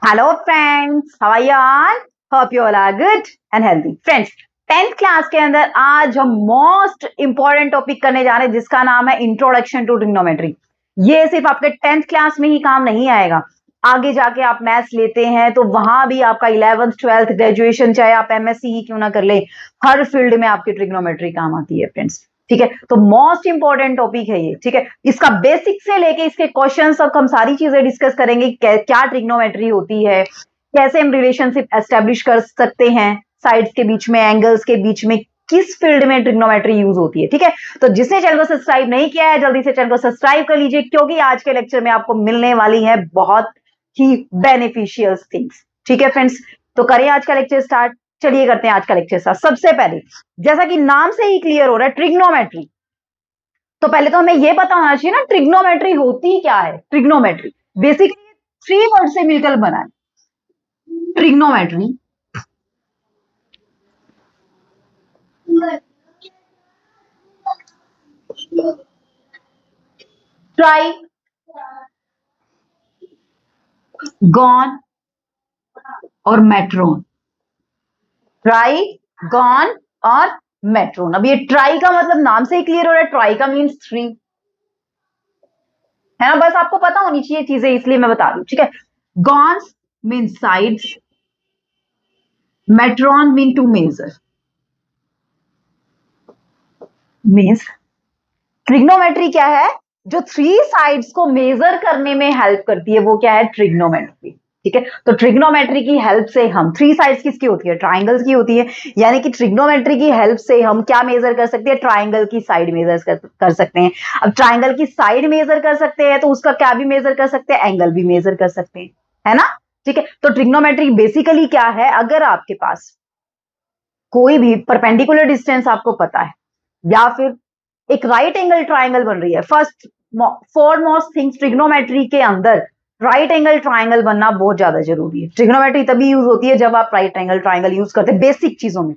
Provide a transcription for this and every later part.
Hello friends, how are you all? Hope you all are good and healthy. Friends, 10th class के अंदर आज हम most important topic करने जा रहे हैं जिसका नाम है इंट्रोडक्शन टू ट्रिग्नोमेट्री। ये सिर्फ आपके 10th क्लास में ही काम नहीं आएगा, आगे जाके आप मैथ्स लेते हैं तो वहां भी आपका 11th 12th ग्रेजुएशन चाहे आप एमएससी ही क्यों ना कर ले, हर फील्ड में आपकी ट्रिग्नोमेट्री काम आती है फ्रेंड्स। ठीक है, तो मोस्ट इंपॉर्टेंट टॉपिक है ये। ठीक है, इसका बेसिक से लेके इसके क्वेश्चन तक हम सारी चीजें डिस्कस करेंगे। क्या ट्रिग्नोमेट्री होती है, कैसे हम रिलेशनशिप एस्टेब्लिश कर सकते हैं साइड्स के बीच में, एंगल्स के बीच में, किस फील्ड में ट्रिग्नोमेट्री यूज होती है। ठीक है, तो जिसने चैनल को सब्सक्राइब नहीं किया है जल्दी से चैनल को सब्सक्राइब कर लीजिए, क्योंकि आज के लेक्चर में आपको मिलने वाली है बहुत ही बेनिफिशियल थिंग्स। ठीक है फ्रेंड्स, तो करें आज का लेक्चर स्टार्ट। चलिए करते हैं आज का लेक्चर स्टार्ट। सबसे पहले, जैसा कि नाम से ही क्लियर हो रहा है, ट्रिग्नोमेट्री, तो पहले तो हमें यह पता होना चाहिए ना ट्रिग्नोमेट्री होती क्या है। ट्रिग्नोमेट्री बेसिकली 3 वर्ड से मिलकर बना है। ट्रिग्नोमेट्री ट्राई गॉन और मेट्रोन। ट्राई गॉन और मेट्रोन। अब ये ट्राई का मतलब नाम से ही क्लियर हो रहा है, ट्राई का मीन्स 3 है ना, बस आपको पता होनी चाहिए चीजें, इसलिए मैं बता दूं। ठीक है, gons mean sides, metron mean to measure. Means trigonometry क्या है, जो 3 साइड्स को मेजर करने में हेल्प करती है, वो क्या है, ट्रिग्नोमेट्री। ठीक है, तो ट्रिग्नोमेट्री की हेल्प से हम 3 साइड्स किसकी होती है, ट्राइंगल्स की होती है, यानी कि ट्रिग्नोमेट्री की हेल्प से हम क्या मेजर कर सकते हैं, ट्राइंगल की साइड मेजर कर सकते हैं। अब ट्राइंगल की साइड मेजर कर सकते हैं तो उसका क्या भी मेजर कर सकते हैं, एंगल भी मेजर कर सकते हैं, है ना। ठीक है, तो ट्रिग्नोमेट्री बेसिकली क्या है, अगर आपके पास कोई भी परपेंडिकुलर डिस्टेंस आपको पता है, या फिर एक राइट एंगल ट्राइंगल बन रही है, फर्स्ट फॉरमोस्ट थिंग्स ट्रिग्नोमेट्री के अंदर राइट एंगल ट्राइंगल बनना बहुत ज्यादा जरूरी है। ट्रिग्नोमेट्री तभी यूज होती है जब आप राइट एंगल ट्राइंगल यूज करते हैं बेसिक चीजों में।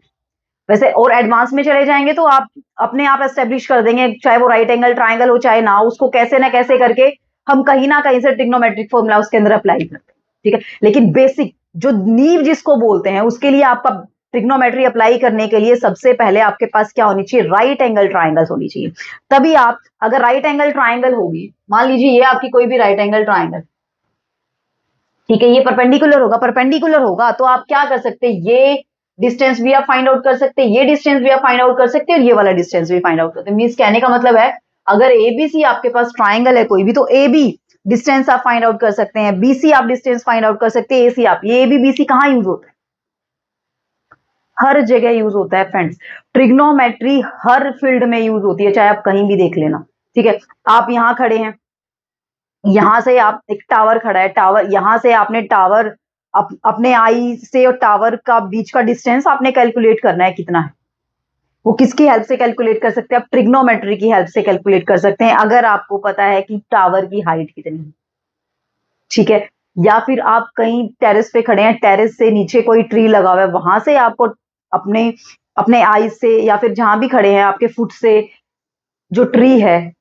वैसे और एडवांस में चले जाएंगे तो आप अपने आप एस्टेब्लिश कर देंगे, चाहे वो राइट एंगल ट्राइंगल हो चाहे ना, उसको कैसे ना कैसे करके हम कहीं ना कहीं से ट्रिग्नोमेट्रिक फॉर्मूला उसके अंदर अप्लाई करते हैं। ठीक है, लेकिन बेसिक जो नींव जिसको बोलते हैं, उसके लिए आपका ट्रिग्नोमेट्री अप्लाई करने के लिए सबसे पहले आपके पास क्या होनी चाहिए, राइट एंगल ट्राइंगल्स होनी चाहिए। तभी आप, अगर राइट एंगल ट्राइंगल होगी, मान लीजिए ये आपकी कोई भी राइट एंगल ट्राइंगल, ठीक है, ये परपेंडिकुलर होगा तो आप क्या कर सकते हैं, ये डिस्टेंस भी आप फाइंड आउट कर सकते हैं, ये डिस्टेंस भी आप फाइंड आउट कर सकते हैं, और ये वाला डिस्टेंस भी फाइंड आउट करते हैं। मींस कहने का मतलब है, अगर एबीसी आपके पास ट्राइंगल है कोई भी, तो ए बी डिस्टेंस आप फाइंड आउट कर सकते हैं, बीसी आप डिस्टेंस फाइंड आउट कर सकते हैं, एसी आप, ये ए बी बीसी कहां यूज होता है, हर जगह यूज होता है फ्रेंड्स। ट्रिग्नोमेट्री हर फील्ड में यूज होती है, चाहे आप कहीं भी देख लेना। ठीक है, आप यहां खड़े हैं, यहां से आप, एक टावर खड़ा है, टावर, यहां से आपने टावर अपने आई से और टावर का बीच का डिस्टेंस आपने कैलकुलेट करना है कितना है, वो किसकी हेल्प से कैलकुलेट कर सकते हैं, आप ट्रिग्नोमेट्री की हेल्प से कैलकुलेट कर सकते हैं, अगर आपको पता है कि टावर की हाइट कितनी है। ठीक है, या फिर आप कहीं टेरेस पे खड़े हैं, टेरेस से नीचे कोई ट्री लगा हुआ है, वहां से आपको अपने अपने आई से या फिर जहां भी खड़े हैं आपके फुट से जो ट्री है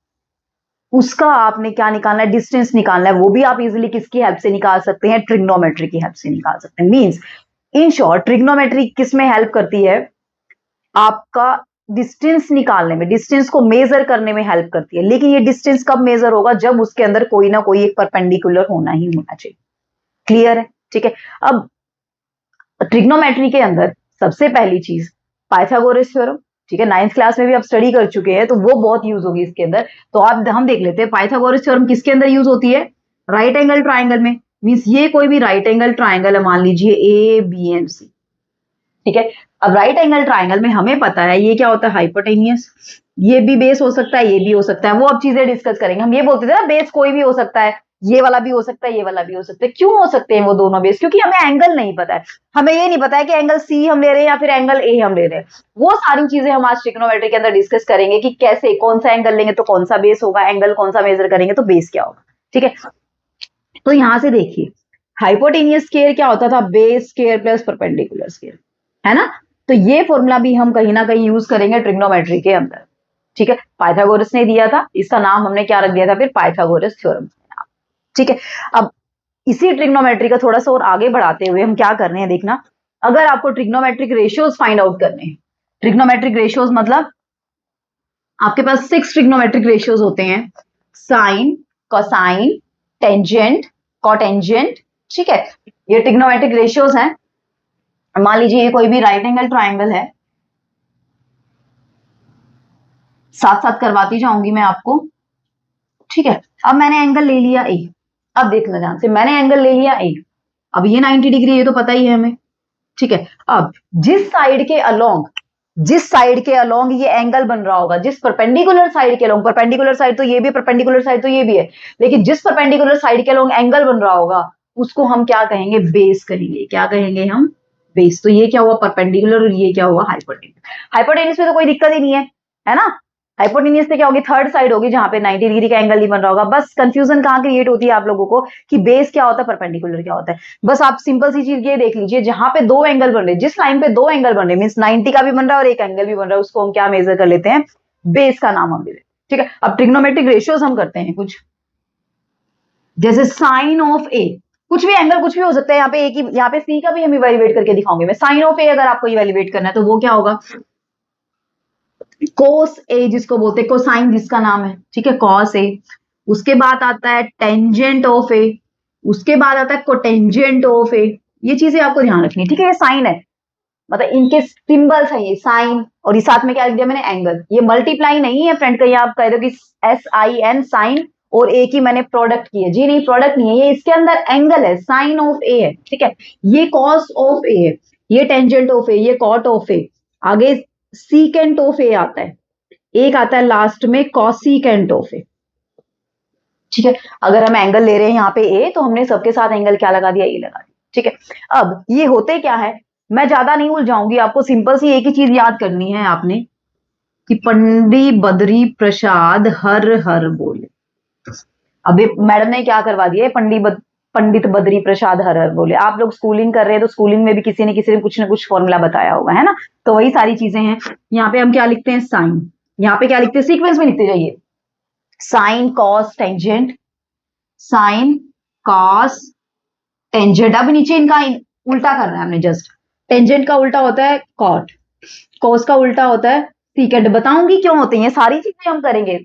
उसका आपने क्या निकालना है, डिस्टेंस निकालना है, वो भी आप इजीली किसकी हेल्प से निकाल सकते हैं, ट्रिग्नोमेट्री की हेल्प से निकाल सकते हैं। मींस इन शॉर्ट ट्रिग्नोमेट्री किस में हेल्प करती है, आपका डिस्टेंस निकालने में, डिस्टेंस को मेजर करने में हेल्प करती है। लेकिन ये डिस्टेंस कब मेजर होगा, जब उसके अंदर कोई ना कोई एक परपेंडिकुलर होना ही होना चाहिए। क्लियर है। ठीक है, अब ट्रिग्नोमेट्री के अंदर सबसे पहली चीज पाइथागोरस थ्योरम। ठीक है, 9th क्लास में भी आप स्टडी कर चुके हैं तो वो बहुत यूज होगी इसके अंदर। तो आप, हम देख लेते हैं पाइथागोरस थ्योरम किसके अंदर यूज होती है, राइट एंगल ट्राइंगल में। मींस ये कोई भी राइट एंगल ट्राइंगल है, मान लीजिए ए बी एंड सी। ठीक है, अब राइट एंगल ट्राइंगल में हमें पता है ये क्या होता है, हाइपोटेनियस। ये भी बेस हो सकता है, ये भी हो सकता है, वो अब चीजें डिस्कस करेंगे। हम ये बोलते थे ना, बेस कोई भी हो सकता है, ये वाला भी हो सकता है, ये वाला भी हो सकता है। क्यों हो सकते हैं वो दोनों बेस, क्योंकि हमें एंगल नहीं पता है। हमें ये नहीं पता है कि एंगल सी हम ले रहे हैं या फिर एंगल ए हम ले रहे हैं। वो सारी चीजें हम आज ट्रिग्नोमेट्री के अंदर डिस्कस करेंगे कि कैसे, कौन सा एंगल लेंगे तो कौन सा बेस होगा, एंगल कौन सा मेजर करेंगे तो बेस क्या होगा। ठीक है, तो यहां से देखिए, हाइपोटेनियस स्केयर क्या होता था, base square plus perpendicular square, है ना। तो ये फॉर्मूला भी हम कहीं ना कहीं यूज करेंगे ट्रिग्नोमेट्री के अंदर। ठीक है, पाइथागोरस ने दिया था, इसका नाम हमने क्या रख दिया था फिर, पाइथागोरस थ्योरम। ठीक है, अब इसी ट्रिग्नोमेट्री का थोड़ा सा और आगे बढ़ाते हुए हम क्या कर रहे हैं देखना, अगर आपको ट्रिग्नोमेट्रिक रेशियोज फाइंड आउट करने हैं, ट्रिग्नोमेट्रिक रेशियोज मतलब आपके पास 6 ट्रिग्नोमेट्रिक रेशियोज होते हैं, साइन, कोसाइन, टेंजेंट, कोटेंजेंट, ठीक है, ये ट्रिग्नोमेट्रिक रेशियोज हैं। मान लीजिए ये कोई भी राइट एंगल ट्राइंगल है, साथ साथ करवाती जाऊंगी मैं आपको, ठीक है। अब मैंने एंगल ले लिया ए, अब देखना ध्यान से, मैंने एंगल ले लिया ए, अब ये 90 डिग्री, ये तो पता ही है हमें, ठीक है। अब जिस साइड के अलोंग, जिस साइड के अलोंग ये एंगल बन रहा होगा, जिस परपेंडिकुलर साइड के अलोंग, परपेंडिकुलर साइड तो ये भी है, परपेंडिकुलर साइड तो ये भी है, लेकिन जिस परपेंडिकुलर साइड के अलोंग एंगल बन रहा होगा उसको हम क्या कहेंगे, बेस कहेंगे। क्या कहेंगे हम, बेस। तो ये क्या हुआ, परपेंडिकुलर, और ये क्या हुआ, हाइपोटेन्यूस। हाइपोटेन्यूस में तो कोई दिक्कत ही नहीं है ना। हाइपोटेन्यूस से क्या होगी, थर्ड साइड होगी जहां पे 90 डिग्री का एंगल नहीं बन रहा होगा। बस कंफ्यूजन कहां क्रिएट होती है आप लोगों को कि बेस क्या होता है, परपेंडिकुलर क्या होता है। बस आप सिंपल सी चीज ये देख लीजिए, जहां पे दो एंगल बन रहे, जिस लाइन पे दो एंगल बन रहे, मींस 90 का भी बन रहा है और एक एंगल भी बन रहा है, उसको हम क्या मेजर कर लेते हैं, बेस का नाम हम दे देते हैं, ठीक है। अब ट्रिग्नोमेट्रिक रेशियोज हम करते हैं कुछ, जैसे साइन ऑफ ए, कुछ भी एंगल कुछ भी हो सकता है, यहाँ पे ए की, यहाँ पे सी का भी हम इवेल्युएट करके दिखाऊंगे मैं। साइन ऑफ ए अगर आपको इवेल्युएट करना है तो वो क्या होगा, कोस ए जिसको बोलते हैं, कोसाइन जिसका नाम है, ठीक है, कॉस ए। उसके बाद आता है टेंजेंट ऑफ ए, उसके बाद आता है कोटेंजेंट ऑफ ए। ये चीजें आपको ध्यान रखनी है, ठीक है। ये साइन है, मतलब इनके सिंबल्स है ये साइन, और ये साथ में क्या लिख दिया मैंने, एंगल। ये मल्टीप्लाई नहीं है फ्रेंड, कहीं आप कह दो कि SIN साइन और ए की मैंने प्रोडक्ट की है, जी नहीं, प्रोडक्ट नहीं है ये, इसके अंदर एंगल है, साइन ऑफ ए है, ठीक है। ये कॉस ऑफ ए है, ये टेंजेंट ऑफ ए, ये कॉट ऑफ ए, आगे सीकेंट ऑफ ए आता है, एक आता है लास्ट में कॉसिकेंट ऑफ ए, ठीक है। अगर हम एंगल ले रहे हैं यहाँ पे ए, तो हमने सबके साथ एंगल क्या लगा दिया, ए लगा दिया, ठीक है। अब ये होते क्या है, मैं ज्यादा नहीं उलझाऊंगी आपको, सिंपल सी एक ही चीज याद करनी है आपने कि पंडित बद्री प्रसाद हर हर बोले। अभी मैडम ने क्या करवा दिया, पंडित बद्री प्रसाद हर हर बोले। आप लोग स्कूलिंग कर रहे हैं तो स्कूलिंग में भी किसी ने कुछ ना कुछ फॉर्मूला बताया होगा, है ना। तो वही सारी चीजें हैं। यहाँ पे हम क्या लिखते हैं, साइन, यहाँ पे क्या लिखते हैं, सीक्वेंस में लिखते जाइए, sign cos tangent, sign cos tangent. अब नीचे इनका उल्टा करना है हमने, जस्ट टेंजेंट का उल्टा होता है कॉट, कॉस का उल्टा होता है सीकेंट। बताऊंगी क्यों होते हैं, सारी चीजें हम करेंगे,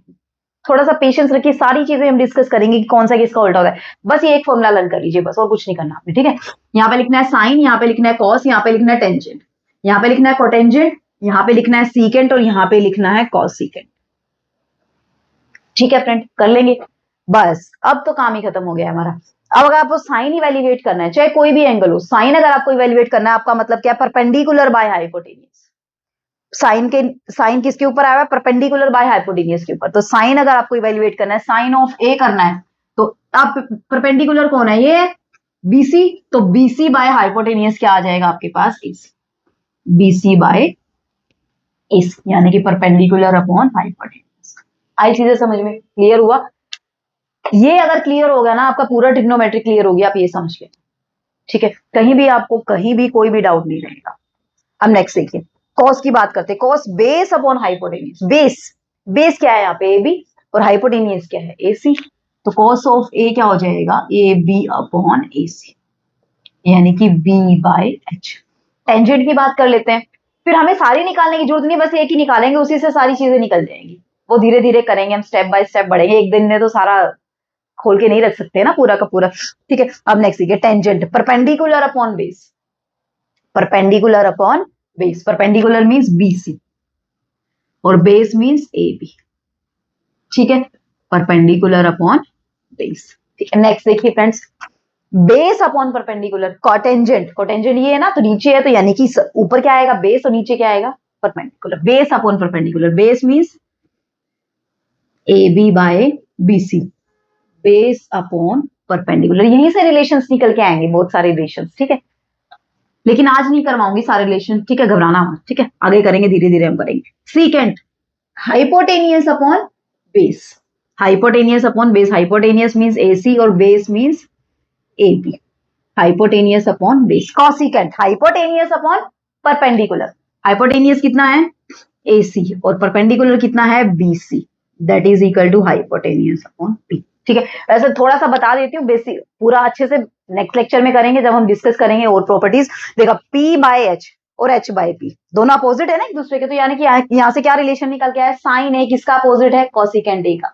थोड़ा सा पेशेंस रखिए, सारी चीजें हम डिस्कस करेंगे कि कौन सा किसका उल्टा होता है। बस ये एक फॉर्मूला लर्न कर लीजिए, बस, और कुछ नहीं करना आपने, ठीक है। यहाँ पे लिखना है साइन, यहाँ पे लिखना है कॉस, यहाँ पे लिखना है टेंजेंट, यहाँ पे लिखना है कोटेंजेंट, यहाँ पे लिखना है सीकेंट, और यहाँ पे लिखना है कॉस सीकेंट, ठीक है फ्रेंड, कर लेंगे। बस अब तो काम ही खत्म हो गया हमारा। अब अगर आपको साइन इवेल्युएट करना है, चाहे कोई भी एंगल हो, साइन अगर आपको इवेल्युएट करना है, आपका मतलब क्या, परपेंडिकुलर बाय हाइपोटेन्यूज। साइन किसके ऊपर आया हुआ है, परपेंडिकुलर बाय हाइपोटेन्यूज के ऊपर। तो साइन अगर आपको इवेल्युएट करना है, साइन ऑफ ए करना है, तो आप परपेंडिकुलर कौन है, ये BC, तो BC बाय हाइपोटेन्यूज क्या आ जाएगा आपके पास, AC, BC बाय AC, यानी कि परपेंडिकुलर अपॉन हाइपोटेन्यूज। आई चीजें समझ में, क्लियर हुआ। ये अगर क्लियर हो गया ना, आपका पूरा ट्रिग्नोमेट्री क्लियर हो गया, आप ये समझ लें, ठीक है। कहीं भी आपको कहीं भी कोई भी डाउट नहीं रहेगा। अब नेक्स्ट देखिए, कॉस की बात करते हैं, cos base upon hypotenuse. Base क्या है यहाँ पे, AB, और हाइपोटेन्यूज क्या है, AC। तो कॉस ऑफ ए क्या हो जाएगा, AB अपॉन AC, यानी कि B बाय H। टेंजेंट की बात कर लेते हैं, फिर हमें सारी निकालने की जरूरत नहीं, बस एक ही निकालेंगे, उसी से सारी चीजें निकल जाएंगी। वो धीरे धीरे करेंगे, हम स्टेप बाय स्टेप बढ़ेंगे, एक दिन में तो सारा खोल के नहीं रख सकते ना पूरा का पूरा, ठीक है। अब नेक्स्ट देखिए, tangent, perpendicular upon base, perpendicular upon base, perpendicular means BC और बेस मींस AB, ठीक है, परपेंडिकुलर अपॉन बेस, ठीक है। नेक्स्ट देखिए friends, base upon perpendicular, cotangent, cotangent ये है ना, तो नीचे है, तो यानी कि ऊपर क्या आएगा, बेस, और नीचे क्या आएगा, perpendicular. Base upon perpendicular, base means AB by BC, base upon perpendicular. यहीं से रिलेशंस निकल के आएंगे, बहुत सारे रिलेशंस, ठीक है। लेकिन आज नहीं करवाऊंगी सारे रिलेशन, ठीक है, घबराना मत, ठीक है, आगे करेंगे, धीरे धीरे हम करेंगे। Secant, hypotenuse upon base, hypotenuse upon base, hypotenuse means AC और base means AB, hypotenuse upon base. Cosecant, hypotenuse upon perpendicular, hypotenuse कितना है, AC, और परपेंडिकुलर कितना है, BC, that is equal to hypotenuse upon P। ठीक है। वैसे थोड़ा सा बता देती हूँ, बेसिक पूरा अच्छे से नेक्स्ट लेक्चर में करेंगे जब हम डिस्कस करेंगे और प्रॉपर्टीज। देखा P बाय एच और H बाय P दोनों अपोजिट है ना एक दूसरे के, तो यानी कि यहाँ से क्या रिलेशन निकल के आया, साइन ए किसका अपोजिट है, कोसिकेंट ए का,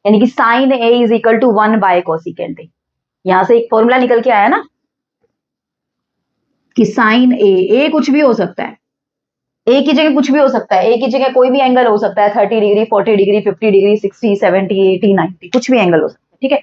यानी कि sine A is equal to 1 by cosecant A. यहां से एक फॉर्मूला निकल के आया ना कि साइन ए कुछ भी हो सकता है, ए की जगह कुछ भी हो सकता है, ए की जगह कोई भी एंगल हो सकता है, 30 डिग्री 40 डिग्री 50 डिग्री 60 70 80 90 कुछ भी एंगल हो सकता है, ठीक है।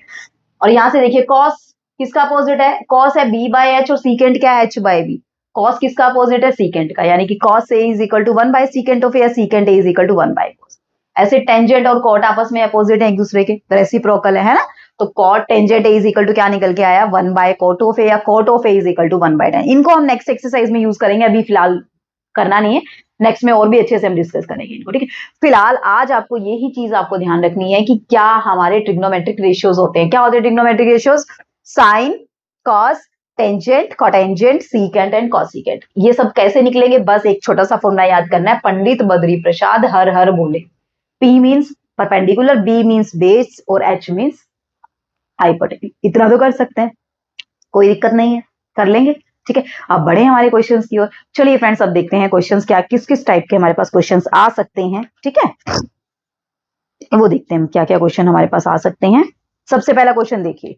और यहां से देखिए कॉस किसका अपोजिट है, कॉस है बी बाय एच और सीकेंट क्या है, एच बाय बी। कॉस किसका अपोजिट है, सीकेंट का, यानी कि cos A is equal to 1 by secant of A, secant A is equal to 1 by cos. ऐसे टेंजेंट और कॉट आपस में अपोजिट है एक दूसरे के, रेसिप्रोकल है ना, तो cot tangent A is equal to क्या निकल के आया, 1 बाय कॉट ऑफ ए, या cot of A is equal to 1 by tan। इनको हम नेक्स्ट एक्सरसाइज में यूज करेंगे, अभी फिलहाल करना नहीं है, नेक्स्ट में और भी अच्छे से हम डिस्कस करेंगे इनको, ठीक है। फिलहाल आज आपको यही चीज आपको ध्यान रखनी है कि क्या हमारे ट्रिग्नोमेट्रिक रेशियोज होते हैं, क्या होते हैं trigonometric ratios, sine, cos, tangent, cotangent, secant and cosecant. ये सब कैसे निकलेंगे, बस एक छोटा सा फॉर्मूला याद करना है, पंडित बद्री प्रसाद हर हर बोले। P means perpendicular, B means base और H मींस हाइपोटेन्यूज। इतना तो कर सकते हैं, कोई दिक्कत नहीं है, कर लेंगे, ठीक है। अब बढ़े हमारे क्वेश्चंस की ओर। चलिए फ्रेंड्स अब देखते हैं क्वेश्चंस क्या किस किस टाइप के हमारे पास क्वेश्चंस आ सकते हैं, ठीक है। वो देखते हैं क्या क्या क्वेश्चन हमारे पास आ सकते हैं। सबसे पहला क्वेश्चन देखिए,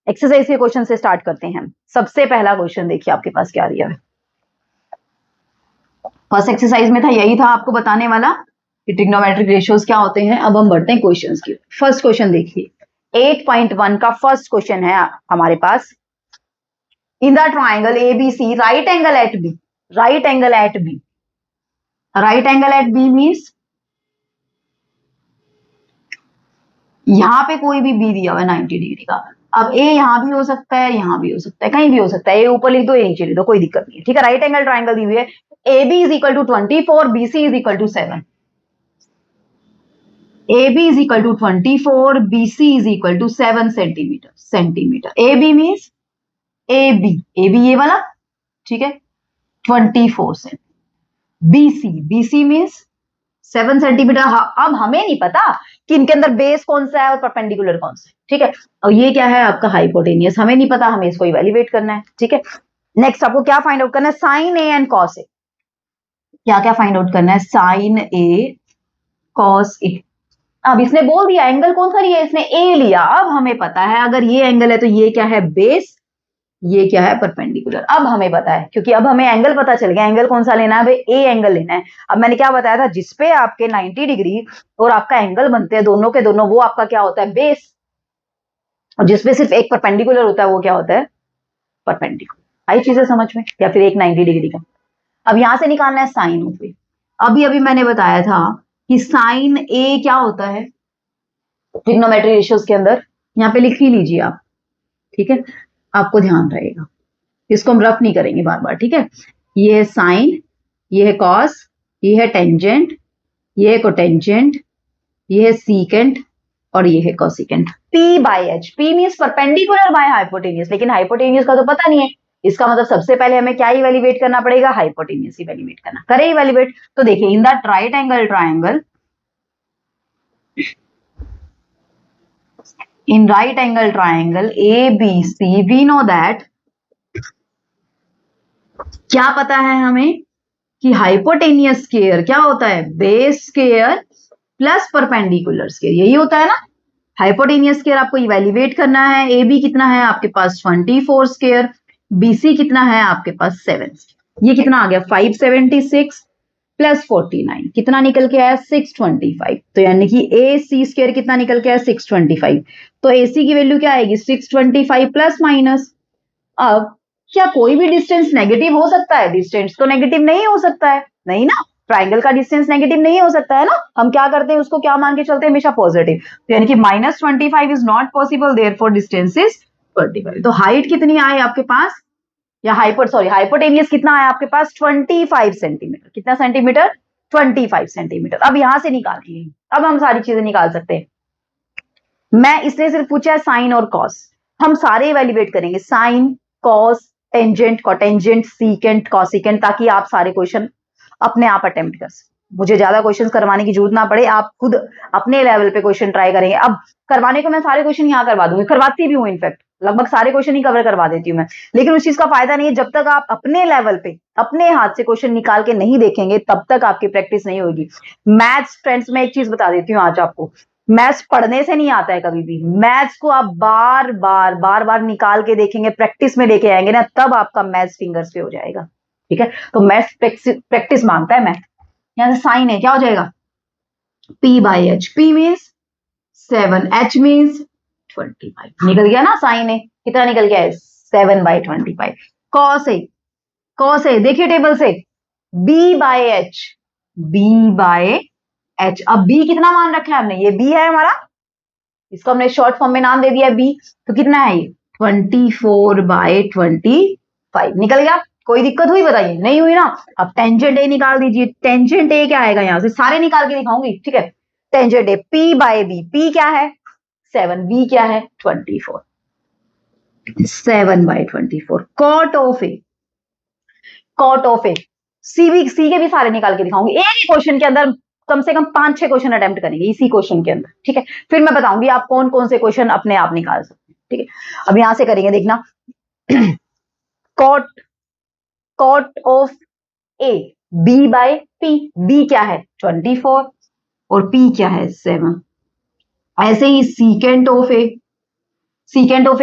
एक्सरसाइज के क्वेश्चन से स्टार्ट करते हैं हम। सबसे पहला क्वेश्चन देखिए आपके पास क्या दिया है। फर्स्ट एक्सरसाइज में था, यही था आपको बताने वाला कि ट्रिग्नोमेट्रिक रेशियोज क्या होते हैं। अब हम बढ़ते हैं क्वेश्चंस की। फर्स्ट क्वेश्चन देखिए, 8.1 का फर्स्ट क्वेश्चन है हमारे पास। In the triangle ABC, right angle at B, right angle at B, right angle at B means यहां पे कोई भी B दिया हुआ है 90 डिग्री का। अब A यहां भी हो सकता है, यहां भी हो सकता है, कहीं भी हो सकता है, A ऊपर लिख दो, A नीचे लिख दो, कोई दिक्कत नहीं है, ठीक है। राइट एंगल ट्राइंगल दी हुई है, AB is equal to 24, BC is equal to 7। AB is equal to 24, BC is equal to 7 centimetre. AB means AB ये वाला, ठीक है, 24 सेंटीमीटर। BC means 7 centimetre. अब हमें नहीं पता कि इनके अंदर बेस कौन सा है और परपेंडिकुलर कौन सा है, ठीक है। और ये क्या है आपका हाइपोटेनियस, हमें नहीं पता, हमें इसको इवैल्यूएट करना है, ठीक है। नेक्स्ट आपको क्या फाइंड आउट करना है, sign A and cos A. क्या क्या फाइंड आउट करना है, साइन ए कॉस ए। अब इसने बोल दिया एंगल कौन सा लिया, इसने ए लिया। अब हमें पता है अगर ये एंगल है तो ये क्या है, बेस, ये क्या है, परपेंडिकुलर। अब हमें पता है, क्योंकि अब हमें एंगल पता चल गया, एंगल कौन सा लेना है भाई, ए एंगल लेना है। अब मैंने क्या बताया था, जिसपे आपके 90 डिग्री और आपका एंगल बनते हैं दोनों के दोनों, वो आपका क्या होता है, बेस। और जिसपे सिर्फ एक परपेंडिकुलर होता है वो क्या होता है, परपेंडिकुलर। आई चीजें समझ में, या फिर एक 90 डिग्री का। अब यहां से निकालना है साइन ऑफ ए। अभी अभी मैंने बताया था कि साइन ए क्या होता है ट्रिग्नोमेट्री रेशियोज के अंदर, यहाँ पे लिख ही लीजिए आप, ठीक है, आपको ध्यान रहेगा, इसको हम रफ नहीं करेंगे बार बार, ठीक है। ये है साइन, ये है कॉस, ये है टेंजेंट, ये है कोटेंजेंट, ये है सीकेंट और ये है cosecant. P by H, P means perpendicular by hypotenuse, लेकिन हाइपोटेनियस का तो पता नहीं है, इसका मतलब सबसे पहले हमें क्या इवैल्यूएट करना पड़ेगा, हाइपोटेनियस इवैल्यूएट करना। करें इवैल्यूएट, तो देखिए in the right angle triangle, in right angle triangle ABC, we know that, क्या पता है हमें कि हाइपोटेनियस स्केयर क्या होता है, base square plus perpendicular square, यही होता है ना। हाइपोटेनियस स्केयर आपको इवैल्यूएट करना है, ए बी कितना है आपके पास 24 स्केयर, बीसी कितना है आपके पास 7। ये कितना आ गया 576 प्लस 49, कितना निकल के आया 625। तो यानी कि ए सी स्केयर कितना निकल के आया 625। तो ए सी की वैल्यू क्या आएगी 625 प्लस माइनस। अब क्या कोई भी डिस्टेंस नेगेटिव हो सकता है, डिस्टेंस तो नेगेटिव नहीं हो सकता है, नहीं ना, ट्राइंगल का डिस्टेंस नेगेटिव नहीं हो सकता है ना। हम क्या करते हैं, उसको क्या मान के चलते हैं, हमेशा पॉजिटिव। तो यानी कि -25 is not possible, therefore distance is 25। तो हाइट कितनी आई आपके पास, या हाइपोटेनियस कितना आया आपके पास 25 सेंटीमीटर। कितना सेंटीमीटर, 25 सेंटीमीटर। अब यहां से निकालिए, अब हम सारी चीजें निकाल सकते हैं। मैं इसने सिर्फ पूछा है साइन और कॉस, हम सारे इवैल्यूएट करेंगे, sine, cos, tangent, cotangent, secant, cosecant, ताकि आप सारे क्वेश्चन अपने आप अटेम्प्ट कर सकें, मुझे ज्यादा क्वेश्चंस करवाने की जरूरत ना पड़े, आप खुद अपने लेवल पे क्वेश्चन ट्राई करेंगे। अब करवाने को मैं सारे क्वेश्चन यहाँ करवा दूंगी, करवाती भी हूँ, इनफैक्ट लगभग सारे क्वेश्चन ही कवर करवा देती हूँ मैं, लेकिन उस चीज का फायदा नहीं है। जब तक आप अपने लेवल पे अपने हाथ से क्वेश्चन निकाल के नहीं देखेंगे तब तक आपकी प्रैक्टिस नहीं होगी। मैथ्स फ्रेंड्स, में एक चीज बता देती हूँ आज आपको, मैथ्स पढ़ने से नहीं आता है कभी भी। मैथ्स को आप बार बार निकाल के देखेंगे, प्रैक्टिस में लेके आएंगे ना, तब आपका मैथ्स फिंगर्स पे हो जाएगा। ठीक है, तो मैथ्स प्रैक्टिस मांगता है। मैथ यहां से साइन है, क्या हो जाएगा, P by H. P means 7, H means 25। निकल गया ना, साइन है कितना निकल गया है, 7/25। कॉस है देखिए टेबल से, B by H, B bye H. अब B कितना मान रखा है हमने, ये B है हमारा, इसको हमने शॉर्ट फॉर्म में नाम दे दिया B, तो कितना है ये 24/25 निकल गया। कोई दिक्कत हुई बताइए, नहीं हुई ना। अब टेंजेंट ए निकाल दीजिए, टेंजेंट ए क्या आएगा, यहां से सारे निकाल के दिखाऊंगी, ठीक है। Tangent A P by B, P क्या है 7, B क्या है 24, 7/24। कॉट ऑफ ए, सी के भी सारे निकाल के दिखाऊंगी। एक ही क्वेश्चन के अंदर कम से कम 5-6 क्वेश्चन अटेम्प्ट करेंगे इसी क्वेश्चन के अंदर, ठीक है। फिर मैं बताऊंगी आप कौन कौन से क्वेश्चन अपने आप निकाल सकते हैं, ठीक है। अब यहां से करेंगे, देखना cot of A, B by P, B क्या है 24 और पी क्या है 7। ऐसे ही सीकेंट ऑफ ए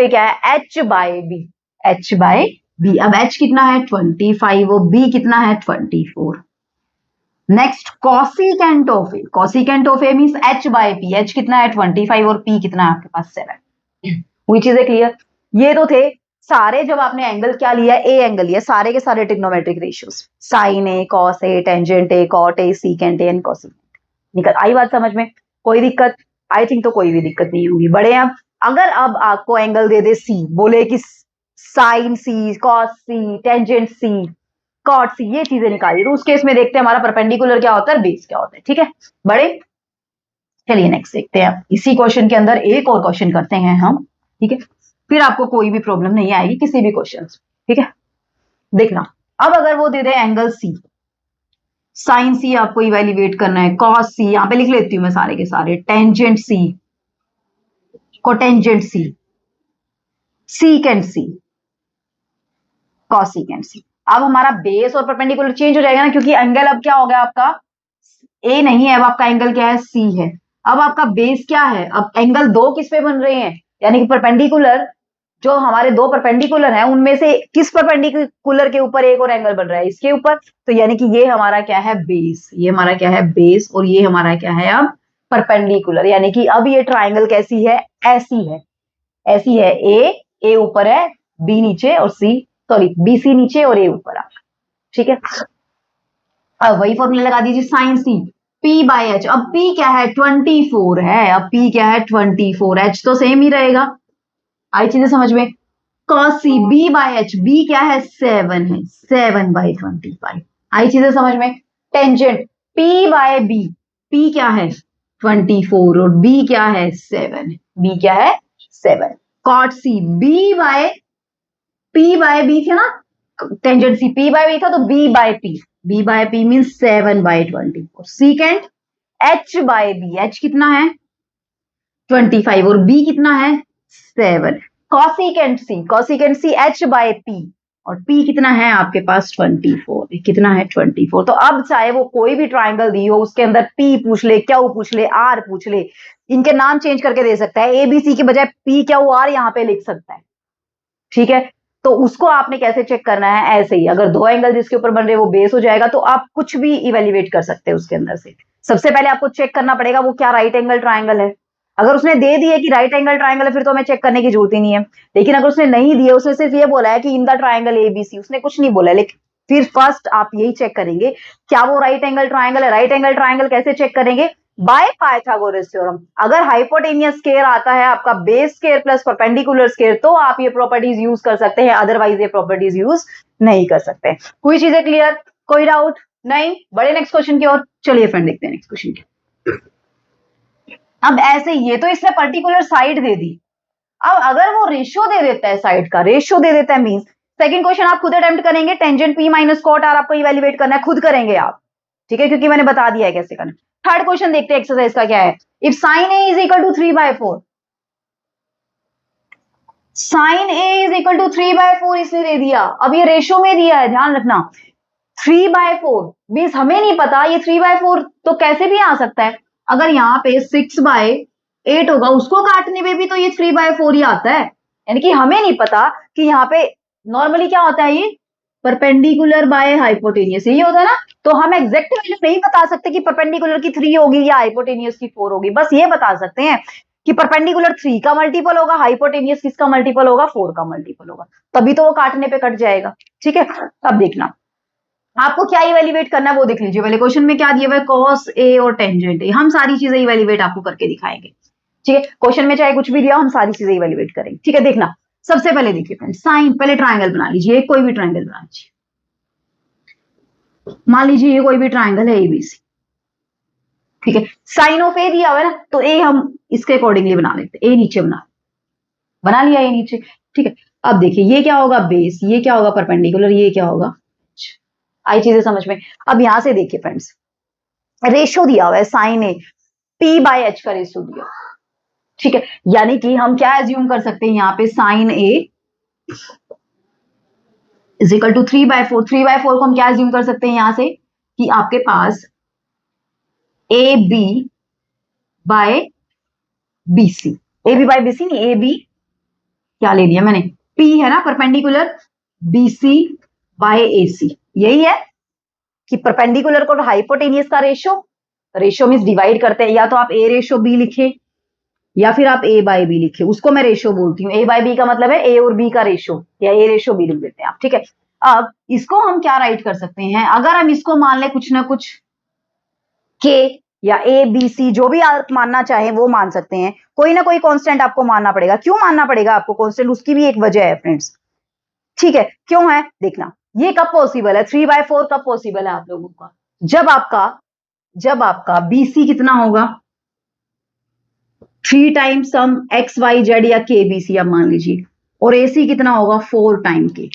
क्या है H by B, H by B. अब एच कितना है 25 और बी कितना है 24। Next cosecant of A means H by P, H कितना है 25 और पी कितना है आपके पास 7। हुई चीजें क्लियर। ये तो थे सारे, जब आपने एंगल क्या लिया, ए एंगल लिया, सारे के सारे trigonometric ratios, sine A, cos A, tangent A, cot A, secant A and cosecant. निकल आई बात समझ में, कोई दिक्कत, आई थिंक तो कोई भी दिक्कत नहीं होगी। बड़े अब अगर अब आपको एंगल दे दे सी, बोले कि साइन सी, कॉस सी, टेंजेंट सी, कॉट सी, ये चीजें निकालिए, तो उस केस में देखते हैं हमारा परपेंडिकुलर क्या होता है, बेस क्या होता है, ठीक है बड़े। चलिए नेक्स्ट देखते हैं, इसी क्वेश्चन के अंदर एक और क्वेश्चन करते हैं हम, ठीक है, फिर आपको कोई भी प्रॉब्लम नहीं आएगी किसी भी क्वेश्चन, ठीक है। देखना, अब अगर वो दे दे एंगल सी, साइन सी आपको इवेल्युएट करना है, कॉस सी, यहां पे लिख लेती हूं मैं सारे के सारे, टेंजेंट सी, कोटेंजेंट सी, सीकेंट सी, कॉसिकेंट सी। अब हमारा बेस और परपेंडिकुलर चेंज हो जाएगा ना, क्योंकि एंगल अब क्या हो गया आपका, ए नहीं है, अब आपका एंगल क्या है, सी है। अब आपका बेस क्या है, अब एंगल दो किस पे बन रहे हैं, यानी कि परपेंडिकुलर, जो हमारे दो परपेंडिकुलर हैं उनमें से किस परपेंडिकुलर के ऊपर एक और एंगल बन रहा है, इसके ऊपर। तो यानी कि ये हमारा क्या है, बेस, ये हमारा क्या है बेस, और ये हमारा क्या है अब परपेंडिकुलर। यानी कि अब ये ट्राइंगल कैसी है, ऐसी है, ऐसी है, ए ऊपर है, बी नीचे और सी, सॉरी बी सी नीचे और ए ऊपर आ, ठीक है। अब वही फॉर्मूला लगा दीजिए, sine C P by H. अब P क्या है 24 है, अब P क्या है 24, H तो सेम ही रहेगा, आई चीजें समझ में। cos C B by H, B क्या है 7 है, 7/25, आई चीजें समझ में। Tangent P by B, P क्या है 24 और B क्या है 7, B क्या है 7। cot C B by B था ना, tangent C P by B था, तो B by P means 7/24। Secant H by B, H कितना है 25 और B कितना है 7। कॉसिकेंट सी H बाय P और P कितना है आपके पास 24, कितना है 24। तो अब चाहे वो कोई भी ट्राइंगल दी हो, उसके अंदर P पूछ ले, Q पूछ ले, R पूछ ले, इनके नाम चेंज करके दे सकता है, ABC की बजाय PQR यहाँ पे लिख सकता है, ठीक है। तो उसको आपने कैसे चेक करना है, ऐसे ही अगर दो एंगल जिसके ऊपर बन रहे वो बेस हो जाएगा, तो आप कुछ भी इवेल्युएट कर सकते हैं उसके अंदर से। सबसे पहले आपको चेक करना पड़ेगा वो क्या राइट एंगल ट्राइंगल है। अगर उसने दे दिया कि राइट एंगल ट्राइंगल है, फिर तो हमें चेक करने की जरूरत ही नहीं है। लेकिन अगर उसने नहीं दिया, उसने सिर्फ ये बोला है कि इन द ट्राइंगल ABC, उसने कुछ नहीं बोला है, लेकिन फिर फर्स्ट आप यही चेक करेंगे क्या वो राइट एंगल ट्राइंगल है। राइट एंगल ट्राइंगल कैसे चेक करेंगे, बाय पाइथागोरस थ्योरम। अगर हाइपोटेनियस स्केयर आता है आपका base square plus perpendicular square, तो आप ये प्रॉपर्टीज यूज कर सकते हैं, अदरवाइज ये प्रॉपर्टीज यूज नहीं कर सकते। कोई चीजें क्लियर, कोई डाउट नहीं, बड़े नेक्स्ट क्वेश्चन की ओर चलिए फ्रेंड, देखते हैं नेक्स्ट क्वेश्चन की। अब ऐसे ये तो इसने पर्टिकुलर साइड दे दी, अब अगर वो रेशियो दे देता है, साइड का रेशियो दे देता है, मींस सेकंड क्वेश्चन आप खुद अटेम्प्ट करेंगे, tangent P minus cot R आपको इवेल्युएट करना है, खुद करेंगे आप, ठीक है, क्योंकि मैंने बता दिया है कैसे करना। थर्ड क्वेश्चन देखते हैं एक्सरसाइज का क्या है। If sine A is equal to 3/4, sine A is equal to 3/4 इसने दे दिया। अब ये रेशो में दिया है, ध्यान रखना 3/4 मीन्स हमें नहीं पता ये 3/4 तो कैसे भी आ सकता है। अगर यहाँ पे 6/8 होगा उसको काटने में भी तो ये 3/4 ही आता है, यानी कि हमें नहीं पता कि यहाँ पे नॉर्मली क्या होता है, ये परपेंडिकुलर बाय हाइपोटेनियस यही होता है ना। तो हम एग्जैक्ट वैल्यू नहीं बता सकते कि परपेंडिकुलर की 3 होगी या हाइपोटेनियस की 4 होगी, बस ये बता सकते हैं कि परपेंडिकुलर 3 का मल्टीपल होगा, हाइपोटेनियस किसका मल्टीपल होगा, 4 का मल्टीपल होगा, तभी तो वो काटने पे कट जाएगा। ठीक है, अब देखना आपको क्या इवेल्युएट करना है वो देख लीजिए। पहले क्वेश्चन में क्या दिया हुआ है, कॉस ए और टेंजेंट ए, हम सारी चीजें इवेल्युएट आपको करके दिखाएंगे। ठीक है, क्वेश्चन में चाहे कुछ भी दिया हम सारी चीजें इवेल्युएट करेंगे। ठीक है, देखना सबसे पहले देखिए फ्रेंड, साइन, पहले ट्राइंगल बना लीजिए, कोई भी ट्राइंगल बना लीजिए। मान लीजिए ये कोई भी ट्राइंगल है एबीसी। ठीक है, साइन ऑफ ए दिया हुआ है ना, तो ए हम इसके अकॉर्डिंगली बना लेते हैं, ए नीचे बना लिया, ए नीचे। ठीक है, अब देखिए ये क्या होगा बेस, ये क्या होगा परपेंडिकुलर, ये क्या होगा, आई चीजें समझ में। अब यहां से देखिए फ्रेंड्स, रेशो दिया हुआ है साइन ए, P/H का रेशो दिया। ठीक है, यानी कि हम क्या एज्यूम कर सकते हैं यहाँ पे, sine A is equal to 3/4। 3/4 को हम क्या एज्यूम कर सकते हैं यहां से कि आपके पास A B by B C, A B by B C नहीं, ए बी क्या ले लिया मैंने, P है ना परपेंडिकुलर, बी सी बाय ए सी, यही है कि परपेंडिकुलर को हाइपोटेनियस का रेशो, रेशो मीन्स डिवाइड करते हैं, या तो आप ए रेशो बी लिखे या फिर आप ए बाय बी लिखे, उसको मैं रेशो बोलती हूँ। ए बाय बी का मतलब है ए और बी का रेशो, या ए रेशो बी लिख देते हैं आप। ठीक है, अब इसको हम क्या राइट कर सकते हैं, अगर हम इसको मान ले कुछ ना कुछ के या ए बी सी, जो भी आप मानना चाहे वो मान सकते हैं, कोई ना कोई कांस्टेंट आपको मानना पड़ेगा। क्यों मानना पड़ेगा आपको कांस्टेंट, उसकी भी एक वजह है फ्रेंड्स। ठीक है, क्यों है देखना, ये कब पॉसिबल है, 3/4 कब पॉसिबल है आप लोगों का, जब आपका बीसी कितना होगा, 3 टाइम्स सम एक्स वाई जेड या के बी सी आप मान लीजिए, और एसी कितना होगा 4 टाइम के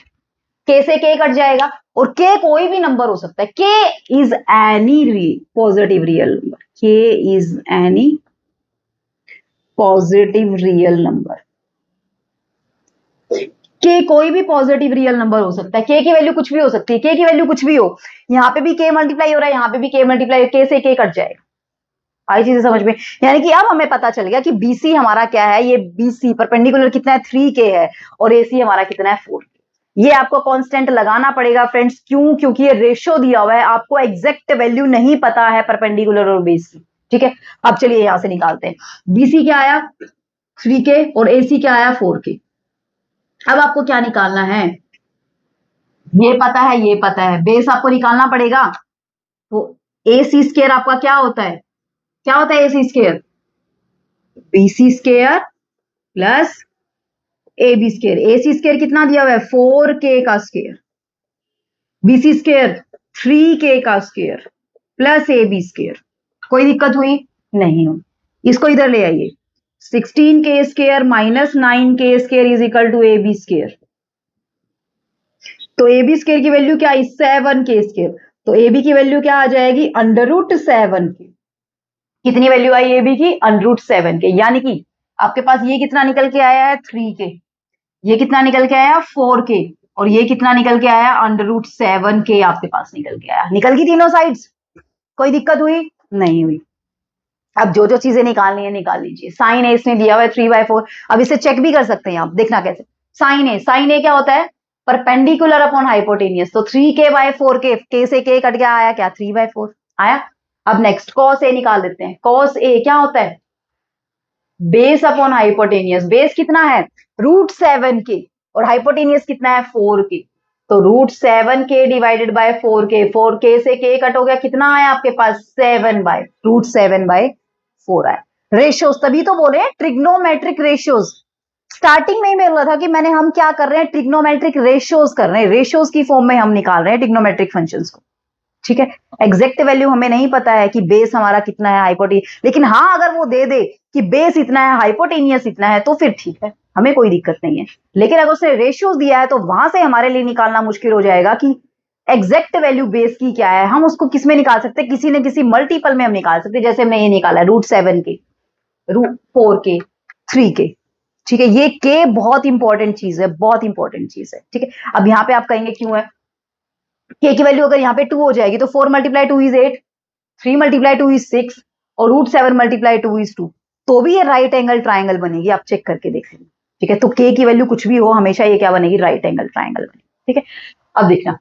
से के कट जाएगा, और के कोई भी नंबर हो सकता है, K is any positive real number, K is any positive real number, K कोई भी पॉजिटिव रियल नंबर हो सकता है, के की वैल्यू कुछ भी हो सकती है, के की वैल्यू कुछ भी हो, यहाँ पे भी के मल्टीप्लाई हो रहा है, यहाँ पे भी के मल्टीप्लाई, के से के कट जाएगा। आई चीजें समझ में, यानी कि अब हमें पता चल गया कि बीसी हमारा क्या है, ये बीसी परपेंडिकुलर कितना है 3 के है, और एसी हमारा कितना है 4 के। ये आपको कांस्टेंट लगाना पड़ेगा फ्रेंड्स, क्यों, क्योंकि ये रेशो दिया हुआ है, आपको एग्जैक्ट वैल्यू नहीं पता है परपेंडिकुलर और बेस। ठीक है, अब चलिए यहां से निकालते हैं, बीसी क्या आया 3 के और एसी क्या आया 4 के। अब आपको क्या निकालना है, ये पता है, ये पता है, बेस आपको निकालना पड़ेगा। तो ए सी स्क्वायर आपका क्या होता है, क्या होता है A C square, B C square plus A B square. A C square कितना दिया हुआ है 4k का स्क्वायर, बीसी स्क्वायर 3k का square plus A B square. कोई दिक्कत हुई नहीं हुई, इसको इधर ले आइए, 16k square minus 9k square is equal to A B square. तो ए बी स्क्वायर की वैल्यू क्या है 7k स्क्वायर, तो ए बी की वैल्यू क्या आ जाएगी √7k। कितनी वैल्यू आई ए बी की, √7k, यानी कि आपके पास ये कितना निकल के आया है 3k, ये कितना निकल के आया 4k, और ये कितना निकल के आया √7k आपके पास निकल के आया। निकल गई तीनों साइड्स, कोई दिक्कत हुई नहीं हुई। अब जो जो चीजें निकालनी है निकाल लीजिए। साइन ए इसने दिया हुआ है 3/4, अब इसे चेक भी कर सकते हैं आप, देखना कैसे। साइन ए क्या होता है परपेंडिकुलर अपॉन हाइपोटेनियस, तो 3k/4k, के से के कट गया, आया क्या 3/4 आया। अब नेक्स्ट कॉस ए निकाल देते हैं, कॉस ए क्या होता है बेस अपॉन हाइपोटेनियस, बेस कितना है √7k और हाइपोटेनियस कितना है 4k, तो √7k divided by 4k, 4k से k कट हो गया, कितना आया आपके पास 7/√7/4 आया। रेशियोज तभी तो बोले ट्रिग्नोमेट्रिक रेशियोज, स्टार्टिंग में ही बोला था कि हम क्या कर रहे हैं ट्रिग्नोमेट्रिक रेशियोज कर रहे हैं, रेशियोज की फॉर्म में हम निकाल रहे हैं ट्रिग्नोमेट्रिक फंक्शंस को। ठीक है, एग्जैक्ट वैल्यू हमें नहीं पता है कि बेस हमारा कितना है हाइपोटेनियस, लेकिन हाँ अगर वो दे दे कि बेस इतना है हाइपोटेनियस इतना है तो फिर ठीक है, हमें कोई दिक्कत नहीं है। लेकिन अगर उसने रेशियोज दिया है तो वहां से हमारे लिए निकालना मुश्किल हो जाएगा कि एग्जैक्ट वैल्यू बेस की क्या है, हम उसको किस में निकाल सकते हैं, किसी न किसी मल्टीपल में हम निकाल सकते हैं। जैसे हमने ये निकाला √7 के, √4 के, 3 के, ठीक है। ये के बहुत इंपॉर्टेंट चीज है, बहुत इंपॉर्टेंट चीज है, ठीक है। अब यहाँ पे आप कहेंगे क्यों है, के की वैल्यू अगर यहाँ पे 2 हो जाएगी तो 4 मल्टीप्लाई 2 इज 8, 3 मल्टीप्लाई 2 इज 6 और √7 मल्टीप्लाई 2 इज 2, तो भी ये राइट एंगल ट्राइंगल बनेगी, आप चेक करके देख लेंगे, ठीक है। तो के की वैल्यू कुछ भी हो, हमेशा ये क्या बनेगी, राइट एंगल ट्राइंगल बनेगी, ठीक है। अब देखना